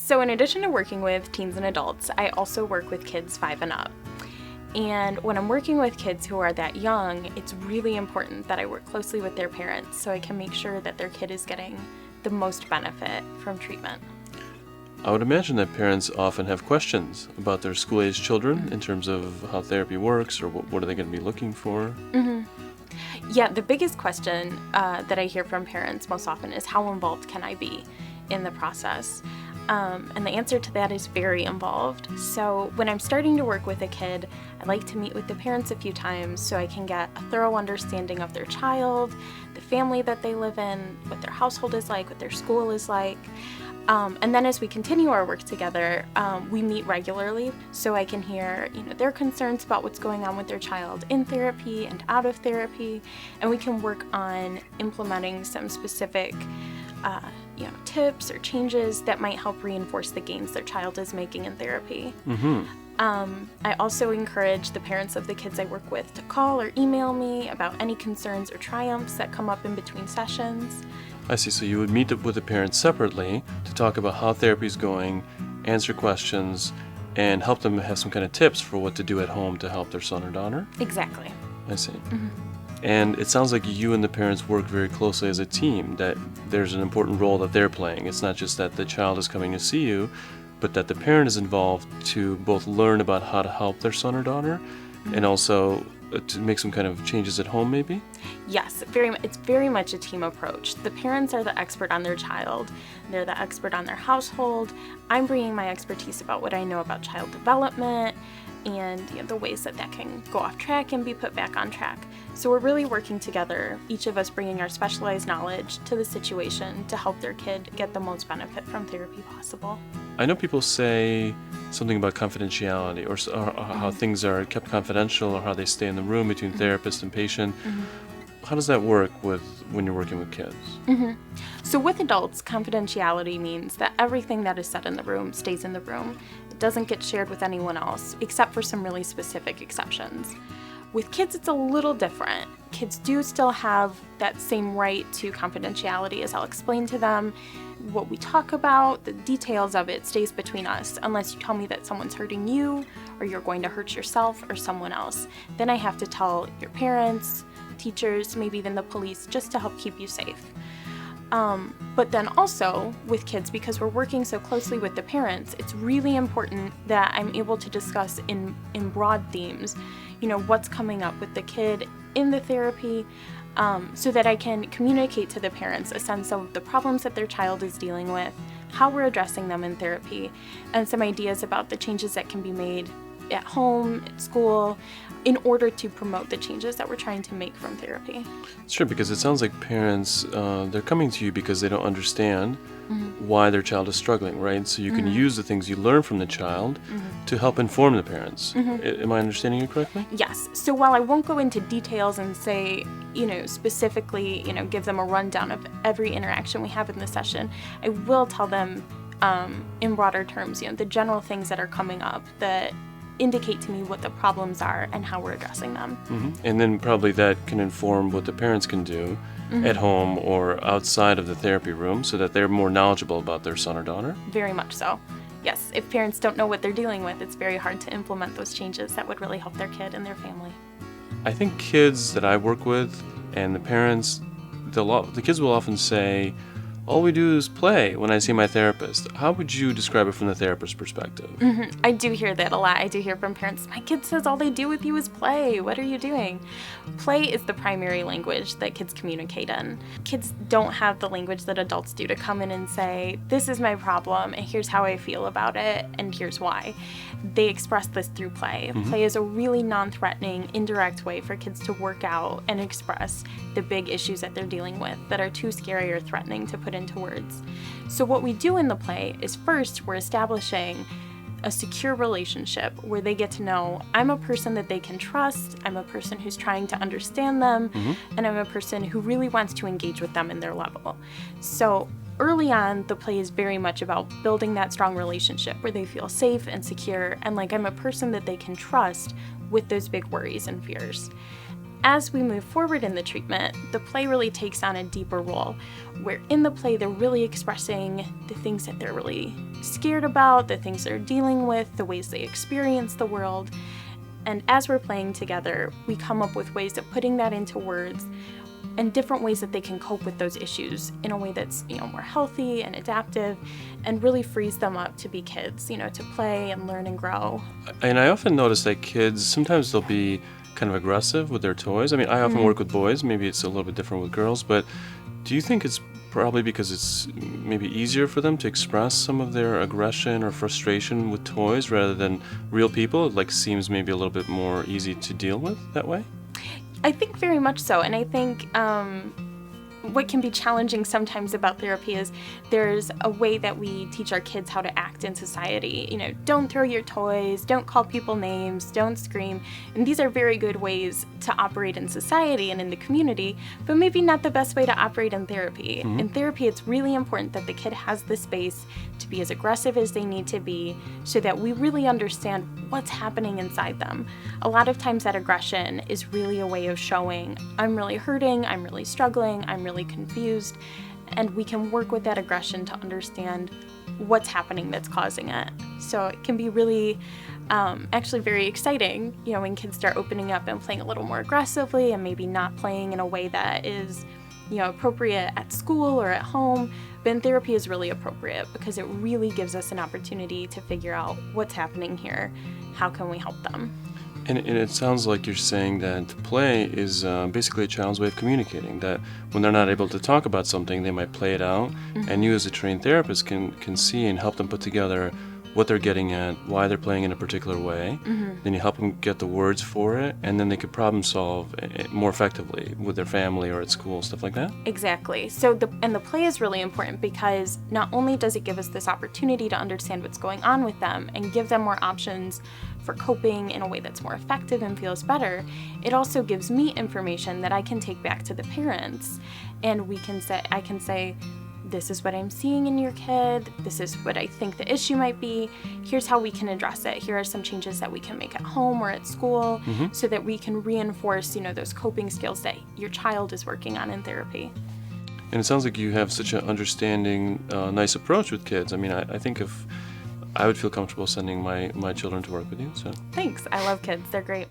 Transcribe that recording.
So in addition to working with teens and adults, I also work with kids 5 and up. And when I'm working with kids who are that young, it's really important that I work closely with their parents so I can make sure that their kid is getting the most benefit from treatment. I would imagine that parents often have questions about their school-age children in terms of how therapy works or what are they going to be looking for. Yeah, the biggest question that I hear from parents most often is how involved can I be in the process? And the answer to that is very involved. So when I'm starting to work with a kid, I like to meet with the parents a few times so I can get a thorough understanding of their child, the family that they live in, what their household is like, what their school is like. And then as we continue our work together, we meet regularly so I can hear, their concerns about what's going on with their child in therapy and out of therapy, and we can work on implementing some specific tips or changes that might help reinforce the gains their child is making in therapy. I also encourage the parents of the kids I work with to call or email me about any concerns or triumphs that come up in between sessions. I see. So you would meet with the parents separately to talk about how therapy is going, answer questions, and help them have some kind of tips for what to do at home to help their son or daughter? Exactly. I see. And it sounds like you and the parents work very closely as a team, that there's an important role that they're playing. It's not just that the child is coming to see you, but that the parent is involved to both learn about how to help their son or daughter and also to make some kind of changes at home, maybe? Yes, it's very much a team approach. The parents are the expert on their child. They're the expert on their household. I'm bringing my expertise about what I know about child development and the ways that can go off track and be put back on track. So we're really working together, each of us bringing our specialized knowledge to the situation to help their kid get the most benefit from therapy possible. I know people say something about confidentiality or how things are kept confidential or how they stay in the room between therapist and patient. How does that work when you're working with kids? So with adults, confidentiality means that everything that is said in the room stays in the room. It doesn't get shared with anyone else, except for some really specific exceptions. With kids, it's a little different. Kids do still have that same right to confidentiality, as I'll explain to them. What we talk about, the details of it, stays between us, unless you tell me that someone's hurting you, or you're going to hurt yourself or someone else. Then I have to tell your parents, teachers, maybe even the police, just to help keep you safe. But then also with kids, because we're working so closely with the parents, it's really important that I'm able to discuss in broad themes, what's coming up with the kid in the therapy, so that I can communicate to the parents a sense of the problems that their child is dealing with, how we're addressing them in therapy, and some ideas about the changes that can be made at home, at school, in order to promote the changes that we're trying to make from therapy. Sure, because it sounds like parents, they're coming to you because they don't understand why their child is struggling, right? So you can use the things you learn from the child to help inform the parents. Am I understanding you correctly? Yes. So while I won't go into details and say, specifically, give them a rundown of every interaction we have in the session, I will tell them in broader terms, the general things that are coming up that indicate to me what the problems are and how we're addressing them. And then probably that can inform what the parents can do at home or outside of the therapy room so that they're more knowledgeable about their son or daughter? Very much so. Yes, if parents don't know what they're dealing with, it's very hard to implement those changes that would really help their kid and their family. I think kids that I work with and the parents, the kids will often say, all we do is play when I see my therapist. How would you describe it from the therapist's perspective? I do hear that a lot. I do hear from parents, my kid says all they do with you is play. What are you doing? Play is the primary language that kids communicate in. Kids don't have the language that adults do to come in and say, this is my problem, and here's how I feel about it, and here's why. They express this through play. Play is a really non-threatening, indirect way for kids to work out and express the big issues that they're dealing with that are too scary or threatening to put into words. So what we do in the play is first we're establishing a secure relationship where they get to know I'm a person that they can trust, I'm a person who's trying to understand them, and I'm a person who really wants to engage with them in their level. So early on, the play is very much about building that strong relationship where they feel safe and secure and like I'm a person that they can trust with those big worries and fears. as we move forward in the treatment, the play really takes on a deeper role, where in the play they're really expressing the things that they're really scared about, the things they're dealing with, the ways they experience the world. And as we're playing together, we come up with ways of putting that into words and different ways that they can cope with those issues in a way that's, more healthy and adaptive and really frees them up to be kids, to play and learn and grow. And I often notice that kids, sometimes they'll be kind of aggressive with their toys. I mean, I often work with boys, maybe it's a little bit different with girls, but do you think it's probably because it's maybe easier for them to express some of their aggression or frustration with toys rather than real people? It seems maybe a little bit more easy to deal with that way? I think very much so, and I think what can be challenging sometimes about therapy is there's a way that we teach our kids how to act in society. Don't throw your toys, don't call people names, don't scream. And these are very good ways to operate in society and in the community, but maybe not the best way to operate in therapy. In therapy, it's really important that the kid has the space to be as aggressive as they need to be so that we really understand what's happening inside them. A lot of times that aggression is really a way of showing, I'm really hurting, I'm really struggling, I'm really confused, and we can work with that aggression to understand what's happening that's causing it. So it can be really actually very exciting, when kids start opening up and playing a little more aggressively and maybe not playing in a way that is appropriate at school or at home. But in therapy is really appropriate because it really gives us an opportunity to figure out what's happening here, how can we help them. And it sounds like you're saying that play is basically a child's way of communicating, that when they're not able to talk about something, they might play it out, and you as a trained therapist can see and help them put together what they're getting at, why they're playing in a particular way. Then you help them get the words for it, and then they could problem solve more effectively with their family or at school, stuff like that? Exactly. So the play is really important because not only does it give us this opportunity to understand what's going on with them and give them more options for coping in a way that's more effective and feels better, it also gives me information that I can take back to the parents, and I can say, this is what I'm seeing in your kid, this is what I think the issue might be, here's how we can address it, here are some changes that we can make at home or at school, so that we can reinforce, those coping skills that your child is working on in therapy. And it sounds like you have such an understanding, nice approach with kids. I mean, I think if I would feel comfortable sending my children to work with you. So thanks. I love kids. They're great.